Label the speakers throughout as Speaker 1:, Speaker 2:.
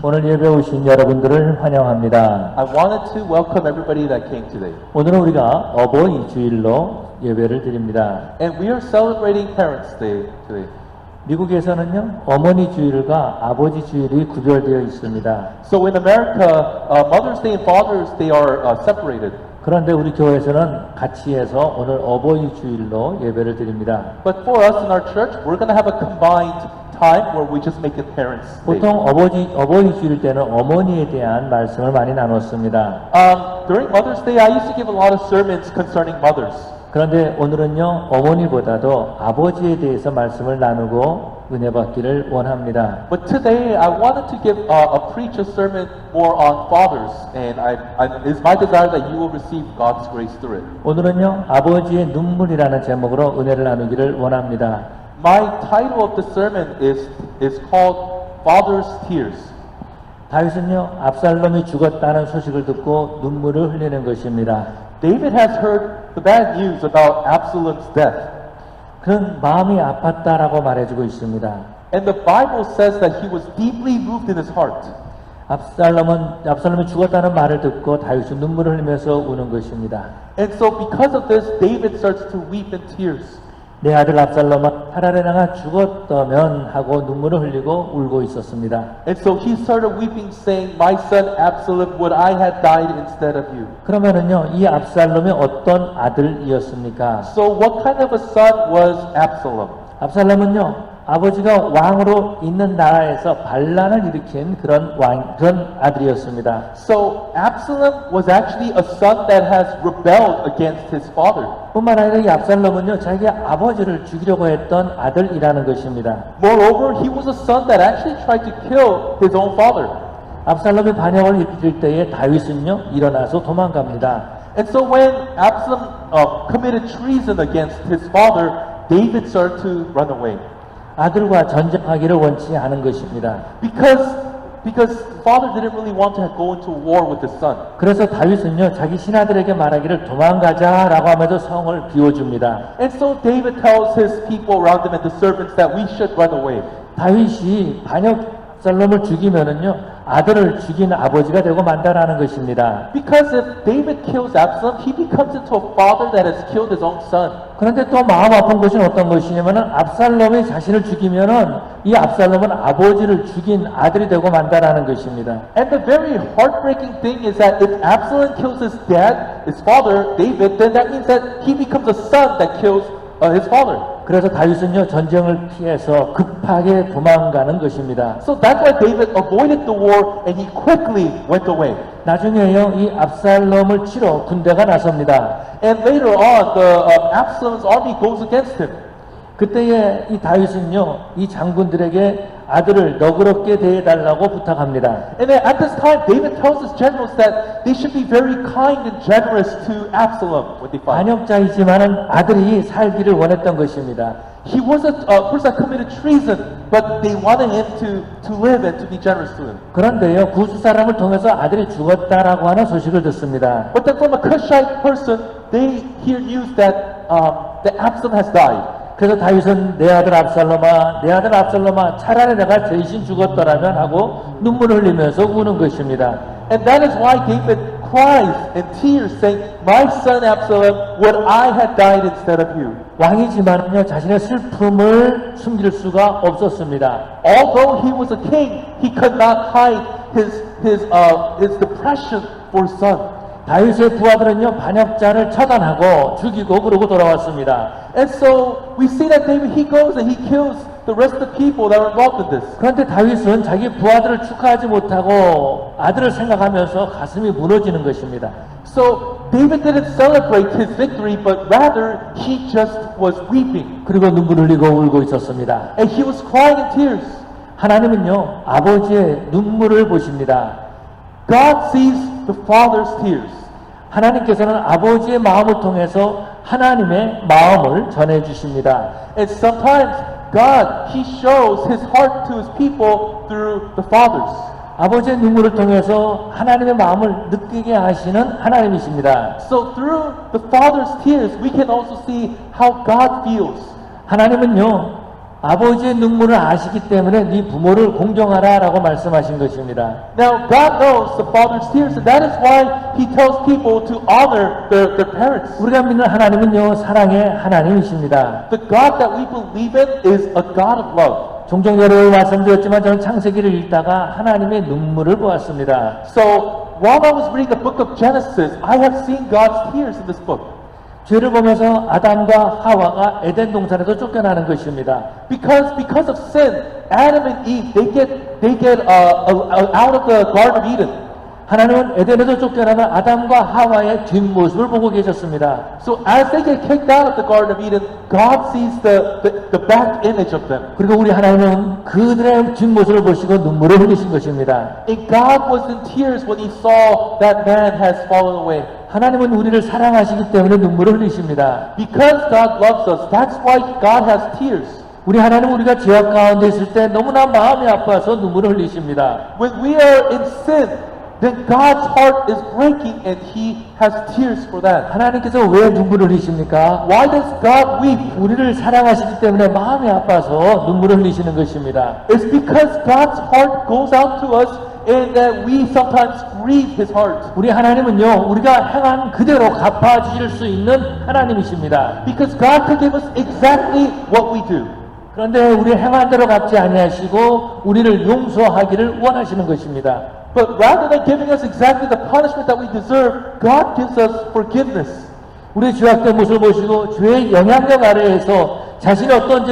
Speaker 1: 오늘 예배 오신 여러분들을 환영합니다.
Speaker 2: I wanted to welcome everybody that came today.
Speaker 1: 오늘은 우리가 어버이 주일로 예배를 드립니다.
Speaker 2: And we are celebrating Parents' Day today.
Speaker 1: 미국에서는요, 어머니 주일과 아버지 주일이 구별되어 있습니다.
Speaker 2: So in America, Mother's Day and Father's Day are separated.
Speaker 1: 그런데 우리 교회에서는 같이 해서 오늘 어버이 주일로 예배를 드립니다.
Speaker 2: But for us in our church, we're going to have a combined time where we just make it Parents' Day.
Speaker 1: 보통 어버이 주일 때는 어머니에 대한 말씀을 많이 나눴습니다.
Speaker 2: During Mother's Day, I used to give a lot of sermons concerning mothers.
Speaker 1: 그런데 오늘은요, 어머니보다도 아버지에 대해서 말씀을 나누고 은혜 받기를 원합니다.
Speaker 2: But today, I wanted to give preach a sermon more on fathers, and it's my desire that you will receive God's grace through it.
Speaker 1: 오늘은요, 아버지의 눈물이라는 제목으로 은혜를 나누기를 원합니다.
Speaker 2: My title of the sermon is called Father's Tears.
Speaker 1: 다윗은요, 압살롬이 죽었다는 소식을 듣고 눈물을 흘리는 것입니다.
Speaker 2: David has heard the bad news about Absalom's death.
Speaker 1: 그는 마음이 아팠다라고 말해주고 있습니다.
Speaker 2: And the Bible says that he was deeply moved in his heart.
Speaker 1: 압살롬이 죽었다는 말을 듣고 다윗은 눈물을 흘리면서 우는 것입니다.
Speaker 2: And so because of this, David starts to weep in tears.
Speaker 1: 내 아들 압살롬은 차라리 내가 죽었다면 하고 눈물을 흘리고 울고 있었습니다.
Speaker 2: And so he started weeping, saying, "My son Absalom, would I had died instead of you."
Speaker 1: 그러면은요, 이 압살롬이 어떤 아들이었습니까?
Speaker 2: So what kind of a son was Absalom?
Speaker 1: 압살롬은요, 아버지가 왕으로 있는 나라에서 반란을 일으킨 그런 아들이었습니다.
Speaker 2: So Absalom was actually a son that has rebelled against his father.
Speaker 1: 뿐만 아니라 이 압살롬은요, 자기 아버지를 죽이려고 했던 아들이라는 것입니다.
Speaker 2: Moreover, he was a son that actually tried to kill his own father.
Speaker 1: 압살롬이 반역을 일으킬 때에 다윗은요, 일어나서 도망갑니다.
Speaker 2: And so when Absalom committed treason against his father, David started to run away.
Speaker 1: 아들과 전쟁하기를 원치 않은 것입니다.
Speaker 2: Because father didn't really want to go into war with his son.
Speaker 1: 그래서 다윗은요, 자기 신하들에게 말하기를 도망가자라고 하면서 성을 비워줍니다.
Speaker 2: And so David tells his people around him and the servants that we should run away.
Speaker 1: 다윗이 반역살롬을 죽이면은요, 아들을 죽인 아버지가 되고 만다라는 것입니다.
Speaker 2: Because if David kills Absalom, he becomes into a father that has killed his own son.
Speaker 1: 그런데 또 마음 아픈 것은 어떤 것이냐면은 압살롬이 자신을 죽이면은 이 압살롬은 아버지를 죽인 아들이 되고 만다라는 것입니다.
Speaker 2: And the very heartbreaking thing is that if Absalom kills his dad, his father, David, then that means that he becomes a son that kills his father.
Speaker 1: 그래서 다윗은요, 전쟁을 피해서 급하게 도망가는 것입니다.
Speaker 2: So that's why David avoided the war and he quickly went away.
Speaker 1: 나중에요, 이 압살롬을 치러 군대가 나섭니다.
Speaker 2: And later on, Absalom's army goes against him.
Speaker 1: 그때에 이 다윗은요, 이 장군들에게 아들을 너그럽게 대해달라고 부탁합니다.
Speaker 2: And then at this time, David tells his generals that they should be very kind and generous to Absalom when they find him.
Speaker 1: 반역자이지만은 아들이 살기를 원했던 것입니다.
Speaker 2: He was a person that committed treason, but they wanted him to live and to be generous to him.
Speaker 1: 그런데요, 구스 사람을 통해서 아들이 죽었다라고 하는 소식을 듣습니다.
Speaker 2: But then from a Cushite person, they hear news that Absalom has died.
Speaker 1: 그래서 다윗은 내 아들 압살롬아, 차라리 내가 대신 죽었더라면 하고 눈물을 흘리면서 우는 것입니다.
Speaker 2: And that is why David cries in tears, saying, "My son Absalom, would I had died instead of you."
Speaker 1: 왕이지만요, 자신의 슬픔을 숨길 수가 없었습니다.
Speaker 2: Although he was a king, he could not hide his depression for his son.
Speaker 1: 다윗의 부하들은요, 반역자를 처단하고 죽이고 그러고 돌아왔습니다.
Speaker 2: And so we see that David, he goes and he kills the rest of the people that are involved in this.
Speaker 1: 그런데 다윗은 자기 부하들을 축하하지 못하고 아들을 생각하면서 가슴이 무너지는 것입니다.
Speaker 2: So David didn't celebrate his victory, but rather he just was weeping.
Speaker 1: 그리고 눈물 흘리고 울고 있었습니다.
Speaker 2: And he was crying in tears.
Speaker 1: 하나님은요, 아버지의 눈물을 보십니다.
Speaker 2: God sees the father's tears.
Speaker 1: 하나님께서는 아버지의 마음을 통해서 하나님의 마음을 전해 주십니다.
Speaker 2: And sometimes God, he shows his heart to his people through the fathers.
Speaker 1: 아버지의 눈물을 통해서 하나님의 마음을 느끼게 하시는 하나님이십니다.
Speaker 2: So through the father's tears, we can also see how God feels.
Speaker 1: 하나님은요, 아버지의 눈물을 아시기 때문에 네 부모를 공경하라라고 말씀하신 것입니다.
Speaker 2: Now, God knows the father's tears, and that is why He tells people to honor their parents.
Speaker 1: 우리가 믿는 하나님은요, 사랑의 하나님이십니다.
Speaker 2: The God that we believe in is a God of love.
Speaker 1: 종종 여러 말씀드렸지만 저는 창세기를 읽다가 하나님의 눈물을 보았습니다.
Speaker 2: So, while I was reading the book of Genesis, I have seen God's tears in this book.
Speaker 1: 죄를 보면서 아담과 하와가 에덴 동산에서 쫓겨나는 것입니다.
Speaker 2: Because of sin, Adam and Eve, they get out of the Garden of Eden.
Speaker 1: 하나님은 에덴에서 쫓겨나는 아담과 하와의 뒷모습을 보고 계셨습니다.
Speaker 2: So as they get kicked out of the Garden of Eden, God sees the back image of them.
Speaker 1: 그리고 우리 하나님은 그들의 뒷모습을 보시고 눈물을 흘리신 것입니다.
Speaker 2: And God was in tears when He saw that man has fallen away.
Speaker 1: 하나님은 우리를 사랑하시기 때문에 눈물을 흘리십니다.
Speaker 2: Because God loves us, that's why God has tears.
Speaker 1: 우리 하나님 우리가 죄악 가운데 있을 때 너무나 마음이 아파서 눈물을 흘리십니다.
Speaker 2: When we are in sin, then God's heart is breaking and He has tears for that.
Speaker 1: 하나님께서 왜 눈물을 흘리십니까?
Speaker 2: Why does God weep?
Speaker 1: 우리를 사랑하시기 때문에 마음이 아파서 눈물을 흘리시는 것입니다.
Speaker 2: It's because God's heart goes out to us and that we sometimes grieve His heart.
Speaker 1: 우리 하나님은요, 우리가 행한 그대로 갚아주실 수 있는 하나님이십니다.
Speaker 2: Because God can give us exactly what we do.
Speaker 1: 그런데 우리 행한 대로 갚지 아니하시고 우리를 용서하기를 원하시는 것입니다.
Speaker 2: But rather than giving us exactly the punishment that we deserve, God gives us forgiveness.
Speaker 1: 우리 죄악된 모습을 보시고 죄의 영향력 아래에서 자신이 어떤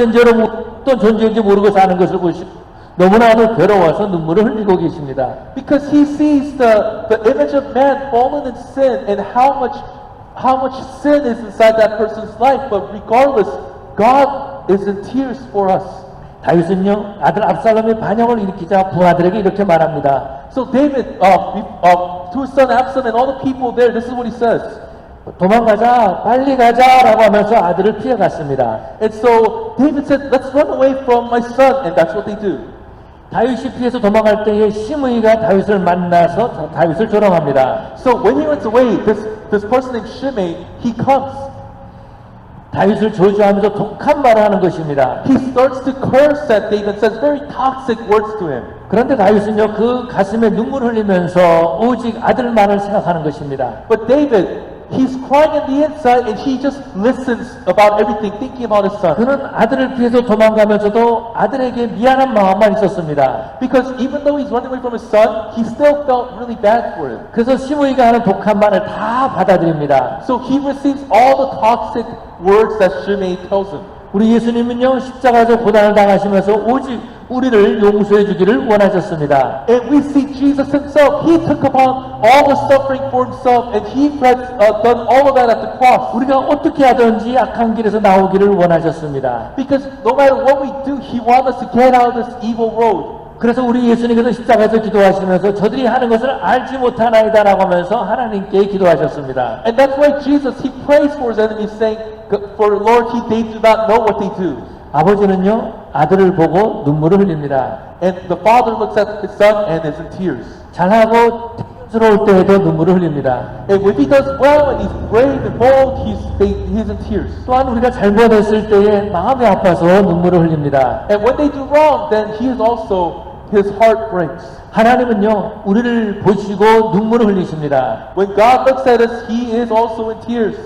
Speaker 1: 존재인지 모르고 사는 것을 보시고 너무나도 괴로워서 눈물을 흘리고 계십니다.
Speaker 2: Because He sees the image of man fallen in sin and how much sin is inside that person's life. But regardless, God is in tears for us.
Speaker 1: 다윗은요, 아들 압살롬의 반역을 일으키자 부하들에게 이렇게 말합니다.
Speaker 2: So David, to his son Absalom and all the people there, this is what he says.
Speaker 1: 도망가자, 빨리 가자라고 하면서 아들을 피해갔습니다.
Speaker 2: And so David said, let's run away from my son, and that's what they do.
Speaker 1: 다윗이 피해서 도망갈 때에 시므이가 다윗을 만나서 다윗을 조롱합니다.
Speaker 2: So when he runs away, this person named Shimei, he comes.
Speaker 1: 다윗을 저주하면서 독한 말을 하는 것입니다.
Speaker 2: He starts to curse at David and says very toxic words to him.
Speaker 1: 그런데 다윗은요, 그 가슴에 눈물 흘리면서 오직 아들만을 생각하는 것입니다.
Speaker 2: But David, he's crying on the inside and he just listens about everything, thinking about his son.
Speaker 1: 그는 아들을 피해서 도망가면서도 아들에게 미안한 마음만 있었습니다.
Speaker 2: Because even though he's running away from his son, he still felt really bad for him.
Speaker 1: 그래서 시므이가 하는 독한 말을 다 받아들입니다.
Speaker 2: So he receives all the toxic words that Shimei tells him.
Speaker 1: 우리 예수님은요, 십자가에서 고난을 당하시면서 오직 우리를 용서해 주기를 원하셨습니다.
Speaker 2: And we see Jesus himself. He took upon all the suffering for himself and he had done all of that at the cross.
Speaker 1: 우리가 어떻게 하든지 악한 길에서 나오기를 원하셨습니다.
Speaker 2: Because no matter what we do, he wants us to get out of this evil road.
Speaker 1: 그래서 우리 예수님께서 십자가에서 기도하시면서 저들이 하는 것을 알지 못하나이다라고 하면서 하나님께 기도하셨습니다.
Speaker 2: And that's why Jesus, he prays for his enemies saying, for Lord, they do not know what they do.
Speaker 1: 아버지는요, 아들을 보고 눈물을 흘립니다.
Speaker 2: And the father looks at his son and is in tears.
Speaker 1: 잘하고 대견스러울 때에도 눈물을 흘립니다.
Speaker 2: And if he does well and he's brave and bold, he's in tears.
Speaker 1: 또한 우리가 잘못했을 때에 마음이 아파서 눈물을 흘립니다.
Speaker 2: And when they do wrong, then his heart breaks.
Speaker 1: 하나님은요, 우리를 보시고 눈물을 흘리십니다.
Speaker 2: When God looks at us, he is also in tears.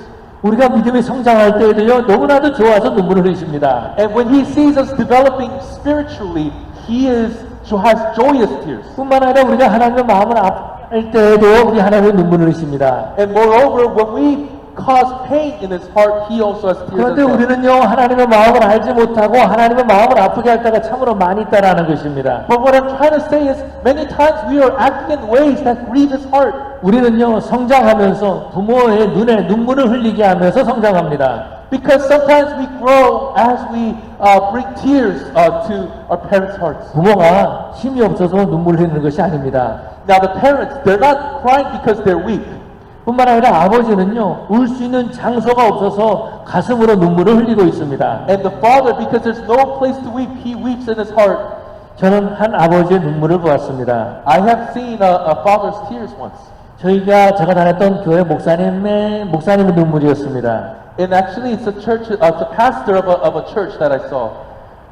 Speaker 1: 우리가 믿음이 성장할 때에도요, 너무나도 좋아서 눈물을 흘리십니다.
Speaker 2: And when he sees us developing spiritually, he has joyous tears.
Speaker 1: 뿐만 아니라 우리가 하나님의 마음을 아파할 때에도 우리 하나님의 눈물을 흘리십니다.
Speaker 2: And moreover, when we cause pain in his heart, he also has tears.
Speaker 1: 그런데
Speaker 2: as well.
Speaker 1: 우리는요, 하나님의 마음을 알지 못하고 하나님의 마음을 아프게 할 때가 참으로 많이 있다라는 것입니다.
Speaker 2: But what I'm trying to say is, many times we are acting in ways that grieve his heart.
Speaker 1: 우리는요, 성장하면서 부모의 눈에 눈물을 흘리게 하면서 성장합니다.
Speaker 2: Because sometimes we grow as we bring tears to our parents' hearts.
Speaker 1: 부모가 힘이 없어서 눈물을 흘리는 것이 아닙니다.
Speaker 2: Now the parents, they're not crying because they're weak.
Speaker 1: 뿐만 아니라 아버지는요, 울 수 있는 장소가 없어서 가슴으로 눈물을 흘리고 있습니다.
Speaker 2: And the father, because there's no place to weep, he weeps in his heart.
Speaker 1: 저는 한 아버지의 눈물을 보았습니다.
Speaker 2: I have seen a father's tears once.
Speaker 1: 제가 다녔던 교회 목사님의 눈물이었습니다.
Speaker 2: And actually, it's a pastor of a church that I saw.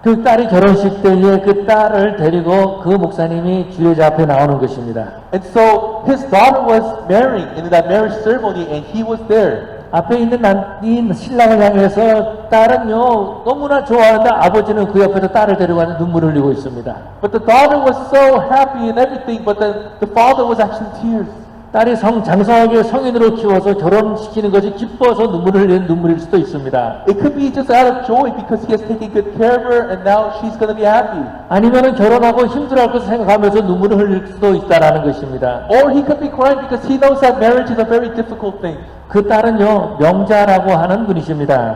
Speaker 1: 그 딸이 결혼식 때에 그 딸을 데리고 그 목사님이 주례자 앞에 나오는 것입니다.
Speaker 2: And so his daughter was marrying in that marriage ceremony, and he was there.
Speaker 1: 앞에 있는 이 신랑을 향해서 딸은요 너무나 좋아하는데 아버지는 그 옆에서 딸을 데려가서 눈물을 흘리고 있습니다.
Speaker 2: But the daughter was so happy and everything, but then the father was actually in tears.
Speaker 1: 딸이 장성하게 성인으로 키워서 결혼시키는 것이 기뻐서 눈물을 흘리는 눈물일 수도 있습니다.
Speaker 2: It could be just out of joy because he has taken good care of her, and now she's going to be happy.
Speaker 1: 아니면은 결혼하고 힘들어할 것을 생각하면서 눈물을 흘릴 수도 있다라는 것입니다.
Speaker 2: Or he could be crying because he knows that marriage is a very difficult thing.
Speaker 1: 그 딸은요 명자라고 하는 분이십니다.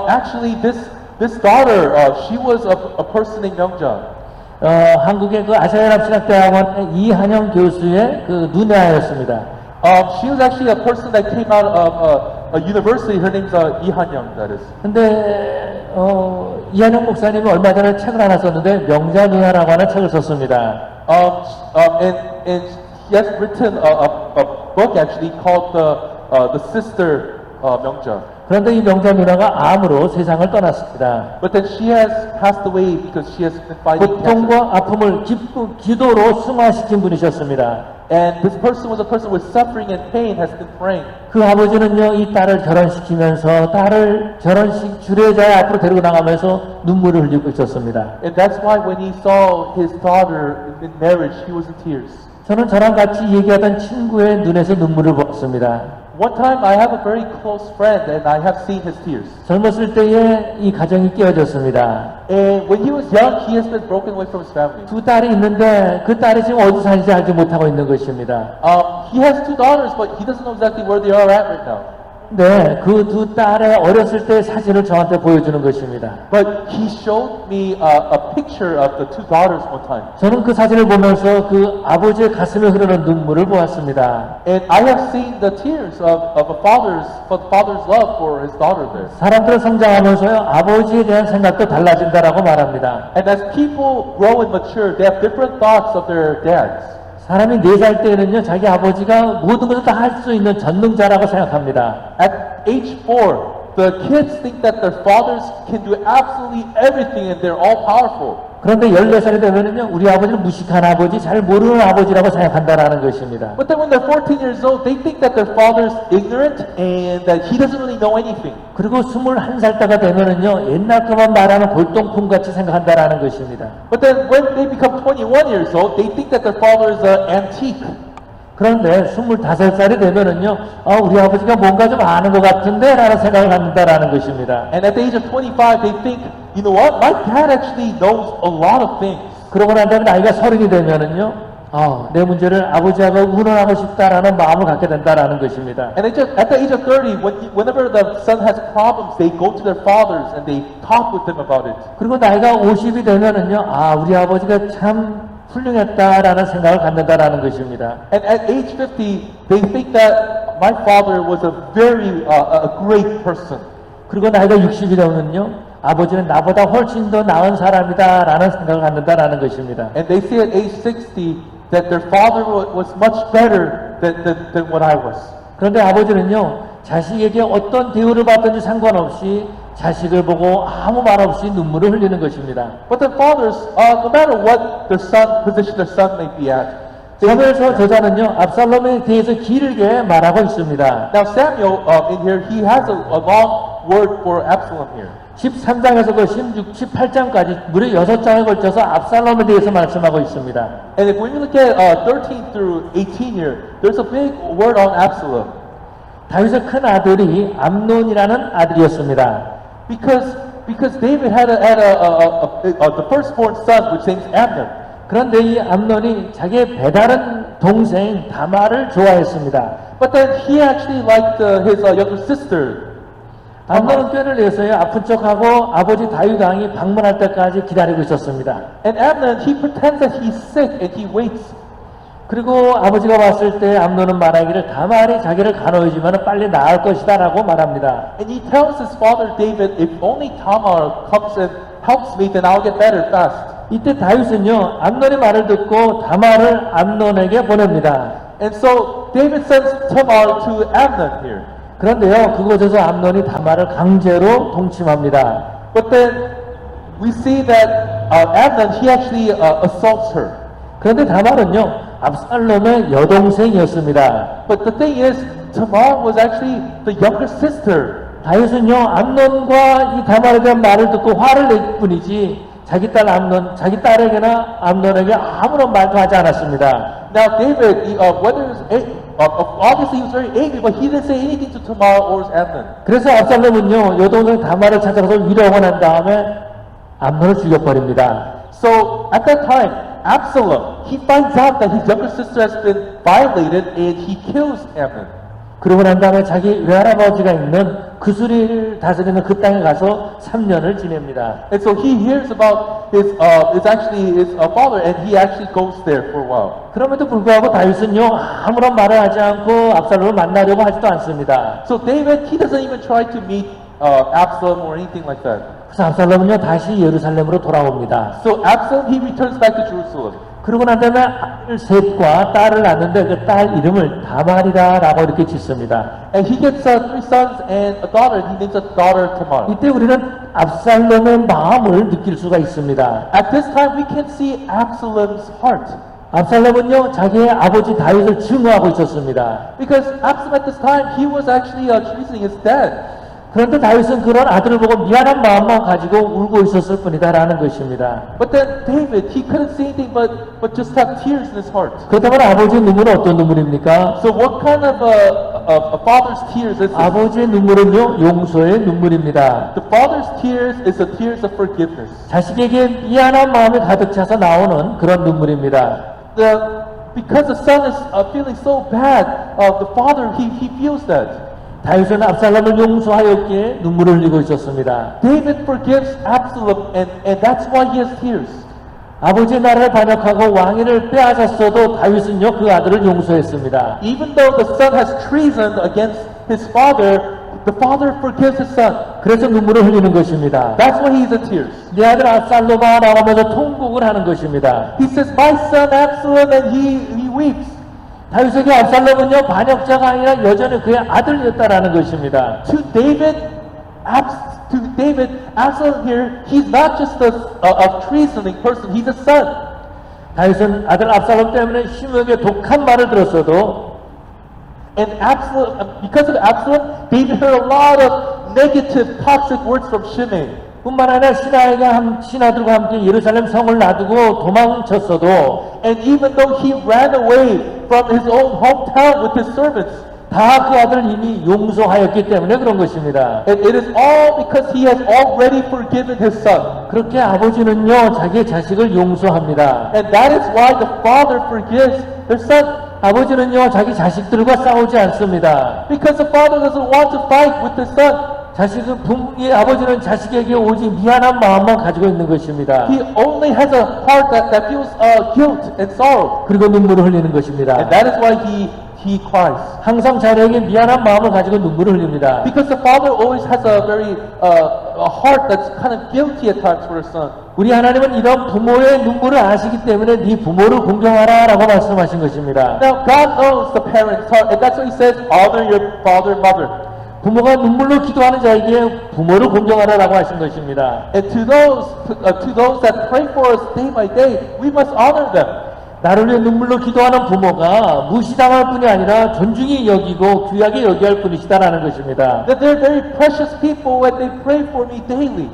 Speaker 2: Actually, this daughter, she was a person named Myungja.
Speaker 1: 한국의 그 아시아연합신학대학원 이한영 교수의 그 누나였습니다.
Speaker 2: She was actually a person that came out of a university. Her name's Lee Han-young, that is.
Speaker 1: 근데 이한영 목사님이 얼마 전에 책을 하나 썼는데 명자 누나라고 하는 책을 썼습니다.
Speaker 2: And he has written a book actually called the Sister Myungja.
Speaker 1: 그런데 이 명자 누나가 암으로 세상을 떠났습니다.
Speaker 2: But then she has passed away because she has been fighting cancer.
Speaker 1: 고통과 아픔을 기도로 승화시킨 분이셨습니다.
Speaker 2: And this person was a person with suffering and pain, has been praying.
Speaker 1: 그 아버지는요 이 딸을 결혼시키면서 딸을 결혼식 주례자의 앞으로 데리고 나가면서 눈물을 흘리고 있었습니다.
Speaker 2: And that's why when he saw his daughter in marriage, he was in tears.
Speaker 1: 저는 저랑 같이 얘기하던 친구의 눈에서 눈물을 보았습니다.
Speaker 2: One time I have a very close friend and I have seen his tears.
Speaker 1: 젊었을 때에 이 가정이 깨어졌습니다.
Speaker 2: And when he was young, he has been broken away from his family.
Speaker 1: 두 딸이 있는데 그 딸이 지금 어디 사는지 알지 못하고 있는 것입니다.
Speaker 2: He has two daughters, but he doesn't know exactly where they are at right now.
Speaker 1: 네, 그 두 딸의 어렸을 때 사진을 저한테 보여주는 것입니다.
Speaker 2: But he showed me a picture of the two daughters one time.
Speaker 1: 저는 그 사진을 보면서 그 아버지의 가슴에 흐르는 눈물을 보았습니다.
Speaker 2: And I have seen the tears of a father's love for his daughter there.
Speaker 1: 사람들은 성장하면서요 아버지에 대한 생각도 달라진다라고 말합니다.
Speaker 2: And as people grow and mature, they have different thoughts of their dads.
Speaker 1: 사람이 4살 때는요 자기 아버지가 모든 것을 다 할 수 있는 전능자라고 생각합니다.
Speaker 2: At age 4, the kids think that their fathers can do absolutely everything and they're all powerful.
Speaker 1: 그런데 14살이 되면은요 우리 아버지는 무식한 아버지, 잘 모르는 아버지라고 생각한다라는 것입니다.
Speaker 2: But then when they're 14 years old, they think that their father's ignorant and that he doesn't really know anything.
Speaker 1: 그리고 21살 때가 되면은요 옛날 것만 말하는 골동품 같이 생각한다라는 것입니다.
Speaker 2: But then when they become 21 years old, they think that their father is an antique.
Speaker 1: 그런데 25살이 되면은요 우리 아버지가 뭔가 좀 아는 것 같은데 라는 생각을 갖는다라는 것입니다.
Speaker 2: And at the age of 25, they think, you know what, my dad actually knows a lot of things.
Speaker 1: 그러고 난 다음에 나이가 30이 되면은요 내 문제를 아버지하고 의논하고 싶다라는 마음을 갖게 된다라는 것입니다.
Speaker 2: And they just, at the age of 30, whenever the son has problems, they go to their fathers and they talk with them about it.
Speaker 1: 그리고 나이가 50이 되면은요 우리 아버지가 참 훌륭했다라는 생각을 갖는다라는 것입니다.
Speaker 2: And at age 50, they think that my father was a very a great person.
Speaker 1: 그리고 나이가 60이 되면요 아버지는 나보다 훨씬 더 나은 사람이다라는 생각을 갖는다라는 것입니다.
Speaker 2: And they say at age 60 that their father was much better than what I was.
Speaker 1: 그런데 아버지는요 자식에게 어떤 대우를 받든지 상관없이 자식을 보고 아무 말 없이 눈물을 흘리는 것입니다.
Speaker 2: But the fathers, no matter what their son position their son may be at,
Speaker 1: 사무엘서 저자는요 압살롬에 대해서 길게 말하고 있습니다.
Speaker 2: now Samuel in here he has a long word for Absalom here.
Speaker 1: 13장에서도 16, 18장까지 무려 6장에 걸쳐서 압살롬에 대해서 말씀하고 있습니다.
Speaker 2: And if when you look at 13 through 18 here, there's a big word on Absalom.
Speaker 1: 다윗의 큰 아들이 암논이라는 아들이었습니다.
Speaker 2: Because David had the firstborn son, which named Amnon.
Speaker 1: 그런데 이 암논이 자기의 배다른 동생 다말을 좋아했습니다.
Speaker 2: But then he actually liked his younger sister.
Speaker 1: 암논은 꾀를 내서요 아픈 척하고 아버지 다윗 왕이 방문할 때까지 기다리고 있었습니다.
Speaker 2: And Amnon, he pretends that he's sick and he waits.
Speaker 1: 그리고 아버지가 왔을 때 암논은 말하기를 다말이 자기를 간호해주면 빨리 나을 것이다라고 말합니다.
Speaker 2: And he tells his father David, if only Tamar comes and helps me, then I'll get better fast.
Speaker 1: 이때 다윗은요 암논의 말을 듣고 다말을 암논에게 보냅니다.
Speaker 2: And so David sends Tamar to Amnon here.
Speaker 1: 그런데요 그곳에서 암논이 다말을 강제로 동침합니다.
Speaker 2: But then we see that Amnon, he actually assaults her.
Speaker 1: 그런데 다말은요, 압살롬의 여동생이었습니다.
Speaker 2: But the thing is, Tamar was actually the younger sister.
Speaker 1: 다윗은요, 암논과 이 다말에 대한 말을 듣고 화를 낼 뿐이지, 자기 딸 암논, 자기 딸에게나 암논에게 아무런 말도 하지 않았습니다.
Speaker 2: Now David, obviously he was very angry, but he didn't say anything to Tamar or Amnon.
Speaker 1: 그래서 압살롬은요, 여동생 다말을 찾아가서 위로하고 난 다음에 암논을 죽여버립니다.
Speaker 2: So at that time, Absalom, he finds out that his younger sister has been violated and he kills Amnon.
Speaker 1: 그러고 난 다음에 자기 외할아버지가 있는 그수리를 다스리는 그 땅에 가서 3년을 지냅니다.
Speaker 2: And so he hears about his father, and he actually goes there for a while.
Speaker 1: 그럼에도 불구하고 다윗은요, 아무런 말을 하지 않고 압살롬을 만나려고 하지도 않습니다.
Speaker 2: So David, he doesn't even try to meet Absalom or anything like that.
Speaker 1: 그래서 압살롬은요, 다시 예루살렘으로 돌아옵니다.
Speaker 2: So Absalom, he returns back to Jerusalem.
Speaker 1: 그러고 난 다음에 아들 셋과 딸을 낳는데 그 딸 이름을 다말이라라고 이렇게 짓습니다.
Speaker 2: And he gets 3 sons and a daughter, and he names a daughter Tamar.
Speaker 1: 이때 우리는 압살롬의 마음을 느낄 수가 있습니다.
Speaker 2: At this time, we can see Absalom's heart.
Speaker 1: 압살롬은요, 자기의 아버지 다윗을 증오하고 있었습니다.
Speaker 2: Because Absalom at this time, he was actually treasoning his dad.
Speaker 1: 그런데 다윗은 그런 아들을 보고 미안한 마음만 가지고 울고 있었을 뿐이다라는 것입니다.
Speaker 2: But then David, he couldn't say anything but just have tears in his heart.
Speaker 1: 그렇다면 아버지의 눈물은 어떤 눈물입니까?
Speaker 2: So what kind of a father's tears is this?
Speaker 1: 아버지의 눈물은요, 용서의 눈물입니다.
Speaker 2: The father's tears is the tears of forgiveness.
Speaker 1: 자식에게 미안한 마음이 가득 차서 나오는 그런 눈물입니다.
Speaker 2: Because the son is feeling so bad, the father, he feels that.
Speaker 1: 다윗은 압살롬을 용서하였기에 눈물을 흘리고 있었습니다.
Speaker 2: David forgives Absalom, and that's why he has tears.
Speaker 1: 아버지의 나라를 반역하고 왕위를 빼앗았어도 다윗은요, 그 아들을 용서했습니다.
Speaker 2: Even though the son has treasoned against his father, the father forgives his son.
Speaker 1: 그래서 눈물을 흘리는 것입니다.
Speaker 2: That's why he's in tears.
Speaker 1: 내 아들 압살롬아 라고 하면서 통곡을 하는 것입니다.
Speaker 2: He says, my son Absalom, and he weeps.
Speaker 1: 다윗에게 압살롬은요, 반역자가 아니라 여전히 그의 아들이었다라는 것입니다.
Speaker 2: To David, Absalom here, he's not just a treasoning person, he's a son.
Speaker 1: 다윗은 아들 압살롬 때문에 시므에게 독한 말을 들었어도
Speaker 2: And Absalom, because of Absalom, David heard a lot of negative, toxic words from Shimei.
Speaker 1: 뿐만 아니라 신하들과 함께 예루살렘 성을 놔두고 도망쳤어도
Speaker 2: And even though he ran away from his own hometown with his servants,
Speaker 1: 다 그 아들을 이미 용서하였기 때문에 그런 것입니다.
Speaker 2: and it is all because he has already forgiven his son.
Speaker 1: 그렇게 아버지는요, 자기의 자식을 용서합니다.
Speaker 2: And that is why the father forgives their son.
Speaker 1: 아버지는요, 자기 자식들과 싸우지 않습니다.
Speaker 2: Because the father doesn't want to fight with his son.
Speaker 1: 이 아버지는 자식에게 오직 미안한 마음만 가지고 있는 것입니다.
Speaker 2: He only has a heart that feels guilt and sorrow.
Speaker 1: 그리고 눈물을 흘리는 것입니다.
Speaker 2: And that is why he cries.
Speaker 1: 항상 자녀에게 미안한 마음을 가지고 눈물을 흘립니다.
Speaker 2: Because the father always has a very a heart that's kind of guilty at times for his son.
Speaker 1: 우리 하나님은 이런 부모의 눈물을 아시기 때문에 네 부모를 공경하라라고 말씀하신 것입니다.
Speaker 2: Now God knows the parent's heart, and that's why He says, honor your father and mother.
Speaker 1: 부모가 눈물로 기도하는 자에게 부모를 공경하라라고 하신 것입니다.
Speaker 2: And to those that pray for us day by day, we must honor them.
Speaker 1: 나를 위해 눈물로 기도하는 부모가 무시당할 뿐이 아니라 존중히 여기고 귀하게 여겨야 할 뿐이시다라는 것입니다.
Speaker 2: That they're very precious people and they pray for me daily.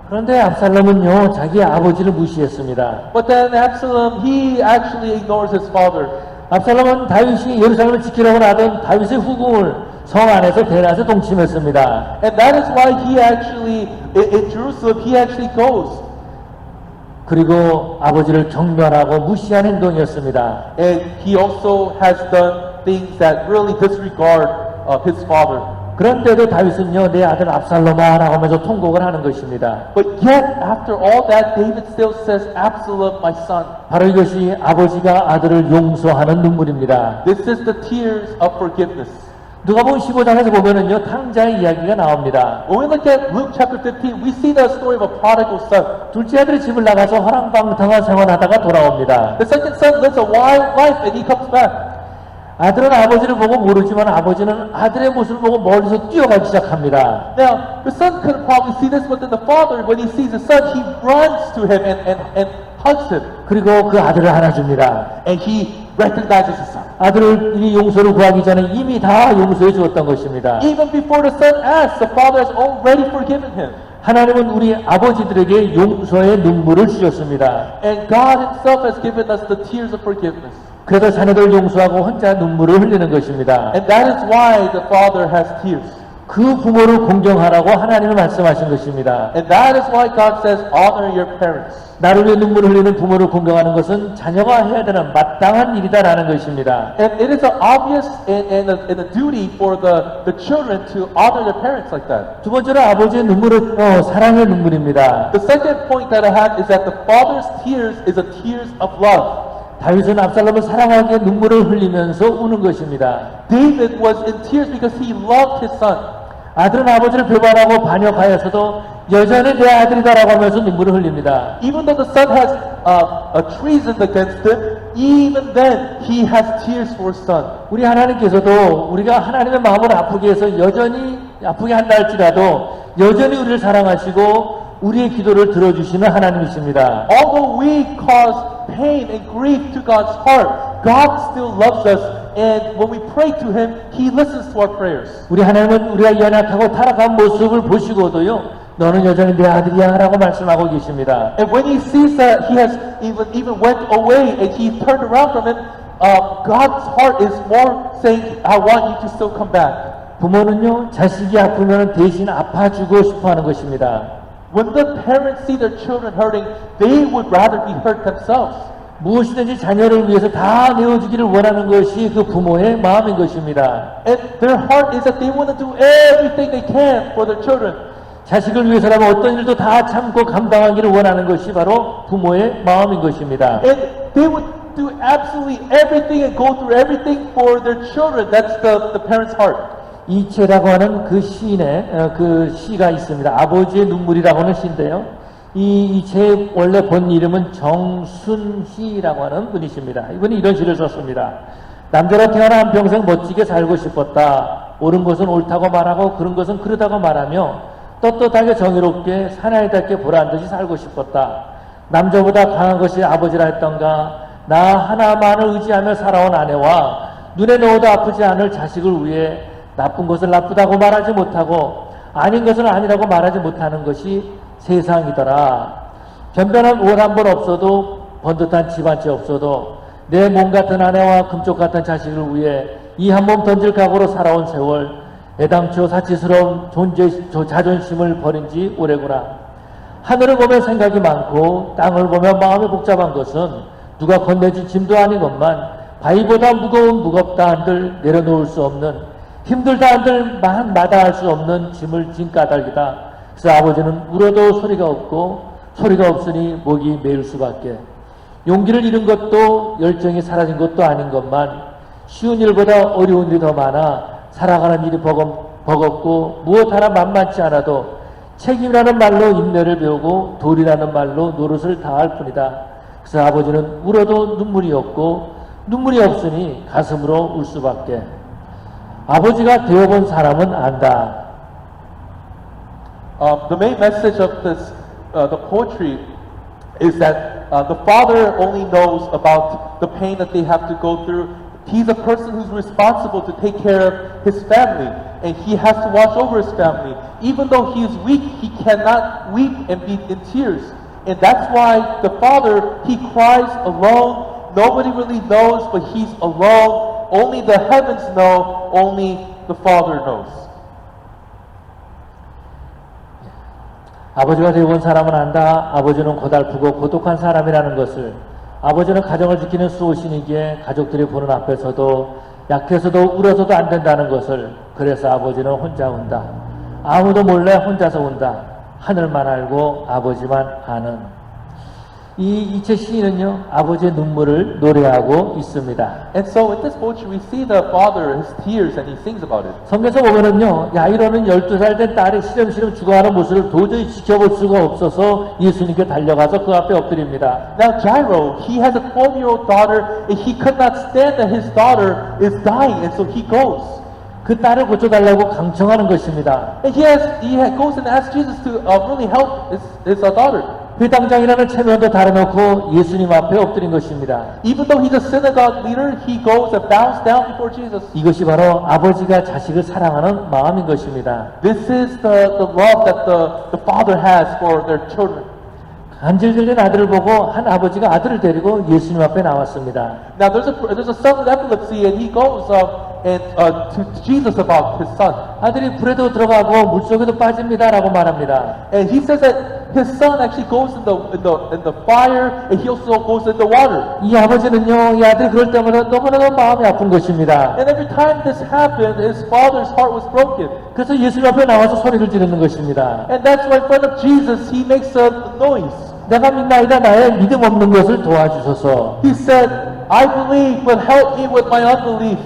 Speaker 1: 그런데 압살롬은요, 자기 아버지를 무시했습니다.
Speaker 2: But then Absalom, he actually ignores his father.
Speaker 1: 압살롬은 다윗이 예루살렘을 지키려고 하던 다윗의 후궁을 성 안에서 대낮에 동침했습니다.
Speaker 2: And that is why he actually, in Jerusalem, he actually goes.
Speaker 1: 그리고 아버지를 경멸하고 무시한 행동이었습니다.
Speaker 2: And he also has done things that really disregard his father.
Speaker 1: 그런데도 다윗은요, 내 아들 압살롬아라고 하면서 통곡을 하는 것입니다.
Speaker 2: But yet, after all that, David still says, Absalom, my son.
Speaker 1: 바로 이것이 아버지가 아들을 용서하는 눈물입니다.
Speaker 2: This is the tears of forgiveness.
Speaker 1: 누가복음 15장에서 보면은요, 탕자의 이야기가 나옵니다.
Speaker 2: When we look at Luke chapter 15, we see the story of a prodigal son.
Speaker 1: 둘째 아들이 집을 나가서 허랑방탕한 생활하다가 돌아옵니다.
Speaker 2: The second son lives a wild life and he comes back.
Speaker 1: 아들은 아버지를 보고 모르지만 아버지는 아들의 모습을 보고 멀리서 뛰어가기 시작합니다.
Speaker 2: Now, the son couldn't probably see this, but then the father, when he sees his son, he runs to him and hugs him.
Speaker 1: 그리고 그 아들을 안아줍니다.
Speaker 2: And he recognizes his son.
Speaker 1: 아들을 이 용서를 구하기 전에 이미 다 용서해 주었던 것입니다.
Speaker 2: Even before the son asks, the father has already forgiven him.
Speaker 1: 하나님은 우리 아버지들에게 용서의 눈물을 주셨습니다.
Speaker 2: And God himself has given us the tears of forgiveness.
Speaker 1: 그래서 자녀들 용서하고 혼자 눈물을 흘리는 것입니다.
Speaker 2: And that is why the father has tears.
Speaker 1: 그 부모를 공경하라고 하나님은 말씀하신 것입니다.
Speaker 2: And that is why God says, honor your parents.
Speaker 1: 나를 위해 눈물을 흘리는 부모를 공경하는 것은 자녀가 해야 되는 마땅한 일이다라는 것입니다.
Speaker 2: And it is an obvious and a duty for the children to honor their parents like that.
Speaker 1: 두 번째로 아버지의 눈물은 사랑의 눈물입니다.
Speaker 2: The second point that I have is that the father's tears is a tears of love.
Speaker 1: 다윗은 압살롬을 사랑하기에 눈물을 흘리면서 우는 것입니다.
Speaker 2: David was in tears because he loved his son.
Speaker 1: 아들은 아버지를 배반하고 반역하여서도 여전히 내 아들이다라고 하면서 눈물을 흘립니다.
Speaker 2: Even though the son has a treason against him, even then he has tears for his son.
Speaker 1: 우리 하나님께서도 우리가 하나님의 마음을 아프게 해서 여전히 아프게 한다 할지라도 여전히 우리를 사랑하시고 우리의 기도를 들어주시는 하나님이십니다.
Speaker 2: Although we cause pain and grief to God's heart, God still loves us, and when we pray to Him, He listens to our prayers.
Speaker 1: 우리 하나님은 우리가 연약하고 타락한 모습을 보시고도요, 너는 여전히 내 아들이야 라고 말씀하고 계십니다.
Speaker 2: And when He sees that He has even went away and He turned around from Him, God's heart is more saying, I want you to still come back.
Speaker 1: 부모는요, 자식이 아프면 대신 아파주고 싶어 하는 것입니다.
Speaker 2: When the parents see their children hurting, they would rather be hurt themselves.
Speaker 1: 무엇이든지 자녀를 위해서 다 내어주기를 원하는 것이 그 부모의 마음인 것입니다.
Speaker 2: And their heart is that they want to do everything they can for their children.
Speaker 1: 자식을 위해서라면 어떤 일도 다 참고 감당하기를 원하는 것이 바로 부모의 마음인 것입니다.
Speaker 2: And they would do absolutely everything and go through everything for their children. That's the parents' heart.
Speaker 1: 이채라고 하는 그 시인의 그 시가 있습니다. 아버지의 눈물이라고 하는 시인데요. 이 이채의 원래 본 이름은 정순희라고 하는 분이십니다. 이분이 이런 시를 썼습니다. 남자로 태어나 한평생 멋지게 살고 싶었다. 옳은 것은 옳다고 말하고 그런 것은 그르다고 말하며 떳떳하게 정의롭게 사나이답게 보란듯이 살고 싶었다. 남자보다 강한 것이 아버지라 했던가. 나 하나만을 의지하며 살아온 아내와 눈에 넣어도 아프지 않을 자식을 위해 나쁜 것을 나쁘다고 말하지 못하고 아닌 것을 아니라고 말하지 못하는 것이 세상이더라. 변변한 옷 한 번 없어도 번듯한 집 한 채 없어도 내 몸 같은 아내와 금쪽 같은 자식을 위해 이 한 몸 던질 각오로 살아온 세월, 애당초 사치스러운 자존심을 버린 지 오래구나. 하늘을 보면 생각이 많고 땅을 보면 마음이 복잡한 것은 누가 건네준 짐도 아니건만 바위보다 무겁다 한들 내려놓을 수 없는, 힘들다 한들 마다할 수 없는 짐을 진 까닭이다. 그래서 아버지는 울어도 소리가 없고 소리가 없으니 목이 메일 수밖에. 용기를 잃은 것도 열정이 사라진 것도 아닌 것만 쉬운 일보다 어려운 일이 더 많아 살아가는 일이 버겁고 무엇 하나 만만치 않아도 책임이라는 말로 인내를 배우고 도리라는 말로 노릇을 다할 뿐이다. 그래서 아버지는 울어도 눈물이 없고 눈물이 없으니 가슴으로 울 수밖에. 아버지가 되어본 사람은 안다.
Speaker 2: The main message of this, the poetry, is that the father only knows about the pain that they have to go through. He's a person who's responsible to take care of his family, and he has to watch over his family. Even though he is weak, he cannot weep and be in tears. And that's why the father, he cries alone. Nobody really knows, but he's alone. Only the heavens know, only the Father knows.
Speaker 1: 아버지가 되어본 사람은 안다. 아버지는 고달프고 고독한 사람이라는 것을. 아버지는 가정을 지키는 수호신이기에 가족들이 보는 앞에서도 약해서도 울어서도 안 된다는 것을. 그래서 아버지는 혼자 운다. 아무도 몰래 혼자서 운다. 하늘만 알고 아버지만 아는. 이 책 시인은요, 아버지의 눈물을 노래하고 있습니다.
Speaker 2: And so in this poetry, we see the father, his tears, and he sings about it.
Speaker 1: 성경에서 보면은요, 야이로는 12살 된 딸이 시름시름 죽어가는 모습을 도저히 지켜볼 수가 없어서 예수님께 달려가서 그 앞에 엎드립니다.
Speaker 2: Now Jairo, he has a 12-year-old daughter, and he could not stand that his daughter is dying, and so he goes.
Speaker 1: 그 딸을 고쳐달라고 강청하는 것입니다.
Speaker 2: And he goes and asks Jesus to really help his daughter.
Speaker 1: 회당장이라는 체면도 달아놓고 예수님 앞에 엎드린 것입니다.
Speaker 2: Even though he's a synagogue leader, he goes and bows down before Jesus.
Speaker 1: 이것이 바로 아버지가 자식을 사랑하는 마음인 것입니다.
Speaker 2: This is the love that the father has for their children.
Speaker 1: 간질들린 아들을 보고 한 아버지가 아들을 데리고 예수님 앞에 나왔습니다.
Speaker 2: Now there's a son with epilepsy, and he goes to Jesus about his son.
Speaker 1: 아들이 불에도 들어가고 물속에도 빠집니다라고 말합니다.
Speaker 2: And he says that his son actually goes in the fire, and he also goes in the water.
Speaker 1: 이 아버지는요, 이 아들이 그럴 때마다 너무나도 마음이 아픈 것입니다.
Speaker 2: And every time this happened, his father's heart was broken.
Speaker 1: 그래서 예수님 앞에 나와서 소리를 지르는 것입니다.
Speaker 2: And that's why in front of Jesus, he makes a noise.
Speaker 1: 내가 믿나이다, 나의 믿음 없는 것을 도와주소서.
Speaker 2: He said, I believe, but help me with my unbelief.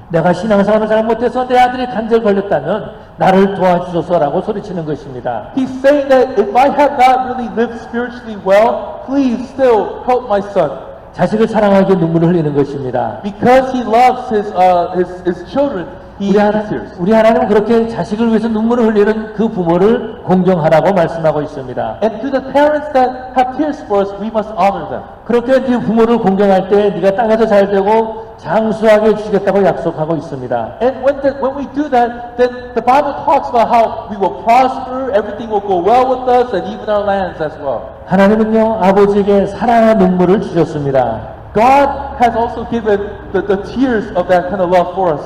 Speaker 1: 내가 신앙생활을 잘못해서 내 아들이 간절 걸렸다면 나를 도와주소서라고 소리치는 것입니다.
Speaker 2: He's saying that if I have not really lived spiritually well, please still help my son.
Speaker 1: 자식을 사랑하기에 눈물을 흘리는 것입니다.
Speaker 2: Because he loves his children, he tears.
Speaker 1: 우리 하나님은 그렇게 자식을 위해서 눈물을 흘리는 그 부모를 공경하라고 말씀하고 있습니다.
Speaker 2: And to the parents that have tears for us, we must honor them.
Speaker 1: 그렇게 네 부모를 공경할 때 네가 땅에서 잘 되고 장수하게 해주겠다고 약속하고 있습니다.
Speaker 2: And when we do that, then the Bible talks about how we will prosper, everything will go well with us, and even our lands as well.
Speaker 1: 하나님은요, 아버지에게 사랑과 눈물을 주셨습니다.
Speaker 2: God has also given the tears of that kind of love for us.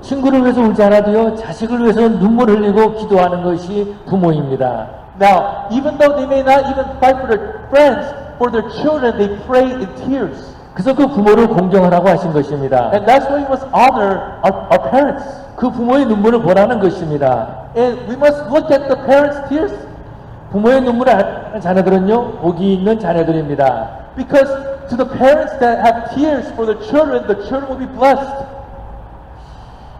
Speaker 1: 친구를 위해서 울지 않아도요, 자식을 위해서 눈물을 흘리고 기도하는 것이 부모입니다.
Speaker 2: Now, even though they may not even fight for their friends, for their children, they pray in tears.
Speaker 1: 그래서 그 부모를 공경하라고 하신 것입니다.
Speaker 2: And that's why we must honor our parents.
Speaker 1: 그 부모의 눈물을 보라는 것입니다.
Speaker 2: And we must look at the parents' tears.
Speaker 1: 부모의 눈물을 아는 자녀들은요, 복이 있는 자녀들입니다.
Speaker 2: Because to the parents that have tears for the children will be blessed.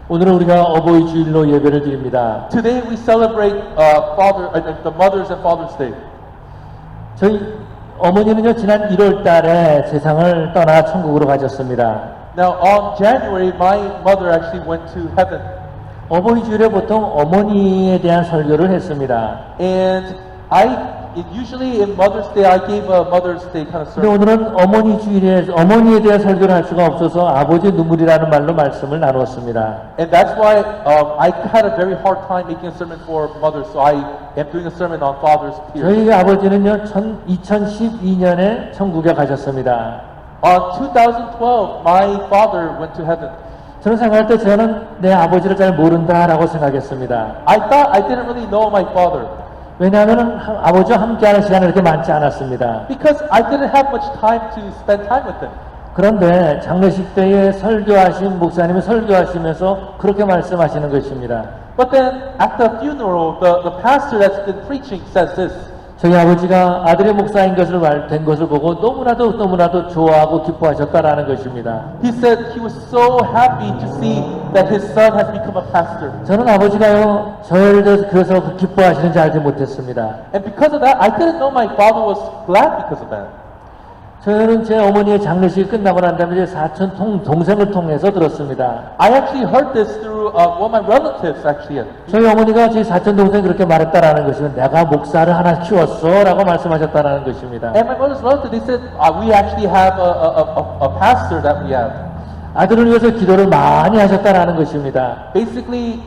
Speaker 1: 오늘은 우리가 어버이 주일로 예배를 드립니다.
Speaker 2: Today we celebrate the Mothers and Fathers Day.
Speaker 1: 저희 어머니는요, 지난 1월 달에 세상을 떠나 천국으로 가셨습니다.
Speaker 2: Now on January, my mother actually went to heaven.
Speaker 1: 어버이 주일에 보통 어머니에 대한 설교를 했습니다.
Speaker 2: And usually in Mother's Day, I gave a Mother's Day kind of
Speaker 1: 근데
Speaker 2: sermon.
Speaker 1: 오늘은 어머니에 대한 설교를 할 수가 없어서 아버지의 눈물이라는 말로 말씀을 나누었습니다.
Speaker 2: And that's why I had a very hard time making a sermon for mothers, so I am doing a sermon on fathers' tears.
Speaker 1: 저희 아버지는요, 2012년에 천국에 가셨습니다.
Speaker 2: On 2012, my father went to heaven.
Speaker 1: 저는 생각할 때 저는 내 아버지를 잘 모른다라고 생각했습니다.
Speaker 2: I thought I didn't really know my father
Speaker 1: 왜냐하면 아버지와 함께하는 시간이 그렇게 많지 않았습니다.
Speaker 2: because I didn't have much time to spend time with him.
Speaker 1: 그런데 장례식 때에 설교하신 목사님이 설교하시면서 그렇게 말씀하시는 것입니다.
Speaker 2: But then at the funeral, the pastor that's been preaching says this.
Speaker 1: 저희 아버지가 아들의 목사인 것을 된 것을 보고 너무나도 좋아하고 기뻐하셨다라는 것입니다.
Speaker 2: He said he was so happy to see that his son has become a pastor.
Speaker 1: 저는 아버지가요, 저를 그래서 기뻐하시는지 알지 못했습니다.
Speaker 2: And because of that, I didn't know my father was glad because of that.
Speaker 1: 저는 제 어머니의 장례식이 끝나고 난 다음에 제 사촌 동생을 통해서 들었습니다.
Speaker 2: I actually heard this through one of my relatives actually.
Speaker 1: 저희 어머니가 제 사촌 동생이 그렇게 말했다라는 것이면 내가 목사를 하나 키웠어라고 말씀하셨다라는 것입니다.
Speaker 2: And my mother's relative, they said, we actually have a pastor that we have.
Speaker 1: 아들을 위해서 기도를 많이 하셨다라는 것입니다.
Speaker 2: Basically,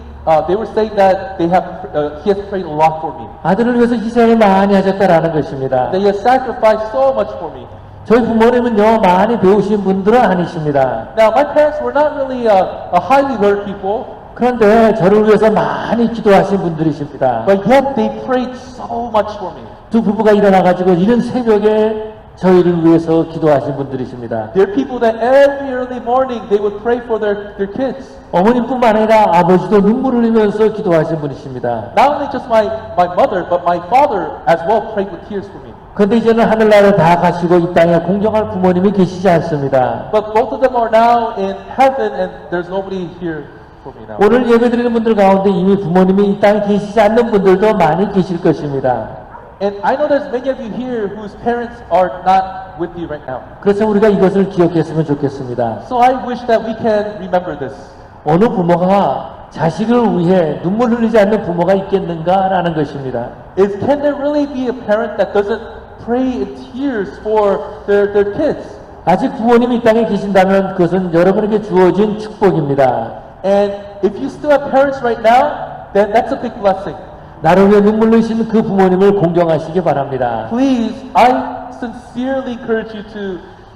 Speaker 2: they were saying that he has prayed a lot for me.
Speaker 1: 아들을 위해서 희생을 많이 하셨다라는 것입니다.
Speaker 2: That he has sacrificed so much for me.
Speaker 1: 저희 부모님은요, 많이 배우신 분들은 아니십니다.
Speaker 2: Now, my parents were not really a highly learned people,
Speaker 1: 그런데 저를 위해서 많이 기도하신 분들이십니다.
Speaker 2: but yet they prayed so much for me.
Speaker 1: 두 부부가 일어나가지고 이른 새벽에 저희를 위해서 기도하신 분들이십니다.
Speaker 2: There are people that every early morning they would pray for their kids.
Speaker 1: 어머님뿐만 아니라 아버지도 눈물을 흘리면서 기도하신 분이십니다.
Speaker 2: Not only just my mother, but my father as well prayed with tears for me.
Speaker 1: 그런데 이제는 하늘나라에 다 가시고 이 땅에 공경할 부모님이 계시지 않습니다.
Speaker 2: But both of them are now in heaven and there's nobody here for me now.
Speaker 1: 오늘 예배드리는 분들 가운데 이미 부모님이 이 땅에 계시지 않는 분들도 많이 계실 것입니다.
Speaker 2: And I know there's many of you here whose parents are not with you right now.
Speaker 1: 그래서 우리가 이것을 기억했으면 좋겠습니다.
Speaker 2: So I wish that we can remember this.
Speaker 1: 어느 부모가 자식을 위해 눈물 흘리지 않는 부모가 있겠는가라는 것입니다.
Speaker 2: Can there really be a parent that doesn't pray in tears for their kids?
Speaker 1: 아직 부모님이 이 땅에 계신다면 그것은 여러분에게 주어진 축복입니다.
Speaker 2: And if you still have parents right now, then that's a big blessing.
Speaker 1: 나를 위해 눈물 흘리신 그 부모님을 공경하시기 바랍니다.
Speaker 2: Please, I sincerely encourage you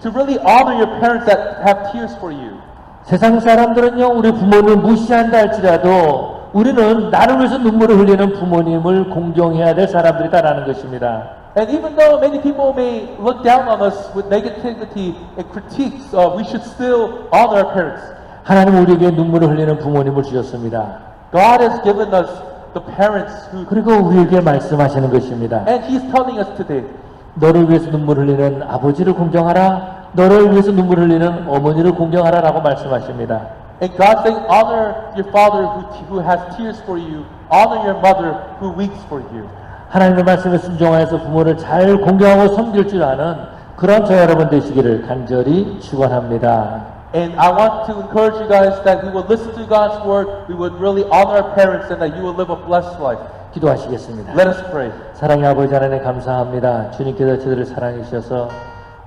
Speaker 2: to really honor your parents that have tears for you.
Speaker 1: 세상 사람들은요, 우리 부모를 무시한다 할지라도 우리는 나를 위해서 눈물을 흘리는 부모님을 공경해야 될 사람들이다라는 것입니다.
Speaker 2: And even though many people may look down on us with negativity and critiques, we should still honor our parents.
Speaker 1: 하나님 우리에게 눈물을 흘리는 부모님을 주셨습니다.
Speaker 2: God has given us the parents who,
Speaker 1: 그리고 우리에게 말씀하시는 것입니다.
Speaker 2: and He's telling us today,
Speaker 1: 너를 위해서 눈물 흘리는 아버지를 공경하라. 너를 위해서 눈물 흘리는 어머니를 공경하라라고 말씀하십니다.
Speaker 2: and God's saying, honor your father who has tears for you, honor your mother who weeps for you.
Speaker 1: 하나님의 말씀에 순종하여서 부모를 잘 공경하고 섬길 줄 아는 그런 저 여러분 되시기를 간절히 축원합니다.
Speaker 2: And I want to encourage you guys that we would listen to God's word, we would really honor our parents, and that you will live a blessed life.
Speaker 1: 기도하시겠습니다.
Speaker 2: Let us pray.
Speaker 1: 사랑의 아버지 하나님 감사합니다. 주님께서 저희들을 사랑해 주셔서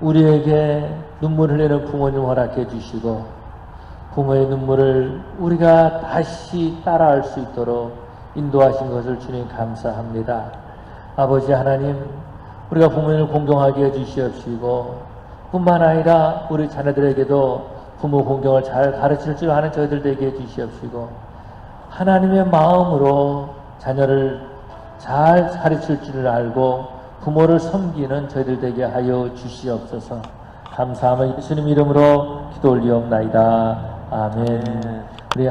Speaker 1: 우리에게 눈물 흘리는 부모님 허락해 주시고 부모의 눈물을 우리가 다시 따라할 수 있도록 인도하신 것을 주님 감사합니다. 아버지 하나님, 우리가 부모님을 공경하게 해주시옵시고 뿐만 아니라 우리 자녀들에게도 부모 공경을 잘 가르칠 줄 아는 저희들 되게 해주시옵시고 하나님의 마음으로 자녀를 잘 가르칠 줄을 알고 부모를 섬기는 저희들 되게 하여 주시옵소서. 감사하며 예수님 이름으로 기도 올리옵나이다. 아멘. 우리